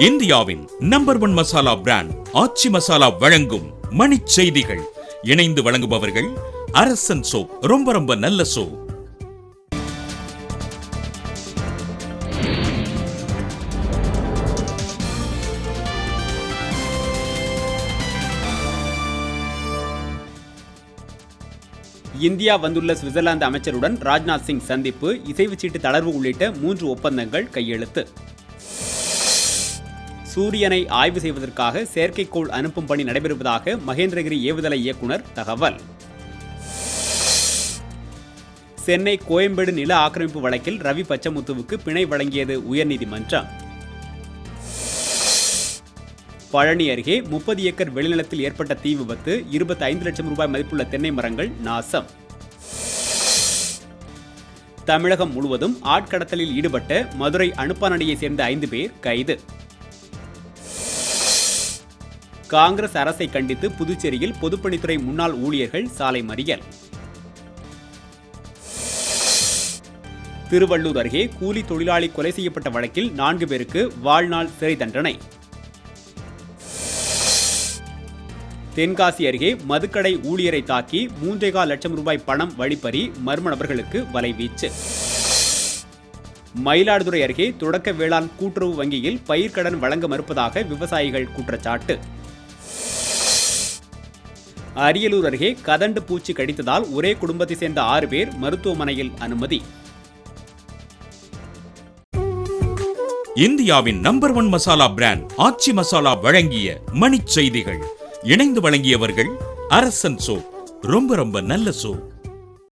இந்தியாவின் number 1 masala brand ஆச்சி மசாலா வழங்கும் மணிச் செய்திகள். இணைந்து வழங்குபவர்கள் அரசன் சோப். ரொம்ப ரொம்ப நல்ல சோப். இந்தியா வந்துள்ள சுவிட்சர்லாந்து அமைச்சருடன் ராஜ்நாத் சிங் சந்திப்பு, இசைவு சீட்டு தளர்வு உள்ளிட்ட 3 ஒப்பந்தங்கள் கையெழுத்து. சூரியனை ஆய்வு செய்வதற்காக செயற்கைக்கோள் அனுப்பும் பணி நடைபெறுவதாக மகேந்திரகிரி ஏவுதள இயக்குனர் தகவல். சென்னை கோயம்பேடு நில ஆக்கிரமிப்பு வழக்கில் ரவி பச்சமுத்துவுக்கு பிணை வழங்கியது உயர்நீதிமன்றம். பழனி அருகே 30 ஏக்கர் வெளிநிலத்தில் ஏற்பட்ட தீ விபத்து, 25 லட்சம் ரூபாய் மதிப்புள்ள தென்னை மரங்கள் நாசம். தமிழகம் முழுவதும் ஆட்கடத்தலில் ஈடுபட்ட மதுரை அனுப்பானடியை சேர்ந்த 5 பேர் கைது. காங்கிரஸ் அரசை கண்டித்து புதுச்சேரியில் பொதுப்பணித்துறை முன்னாள் ஊழியர்கள் சாலை மறியல். திருவள்ளூர் அருகே கூலி தொழிலாளி கொலை செய்யப்பட்ட வழக்கில் 4 பேருக்கு வாழ்நாள் சிறை தண்டனை. தென்காசி அருகே மதுக்கடை ஊழியரை தாக்கி 3.25 லட்சம் ரூபாய் பணம் வழிப்பறி, மர்ம நபர்களுக்கு வலைவீச்சு. மயிலாடுதுறை அருகே தொடக்க வேளாண் கூட்டுறவு வங்கியில் பயிர்க்கடன் வழங்க மறுப்பதாக விவசாயிகள் குற்றச்சாட்டு. அரியலூர் அருகே கதண்டு பூச்சி கடித்ததால் ஒரே குடும்பத்தை சேர்ந்த 6 பேர் மருத்துவமனையில் அனுமதி. இந்தியாவின் நம்பர் 1 மசாலா பிராண்ட் ஆச்சி மசாலா வழங்கிய மணிச் செய்திகள். இணைந்து வழங்கியவர்கள் அரசன் சோப். ரொம்ப ரொம்ப நல்ல சோப்.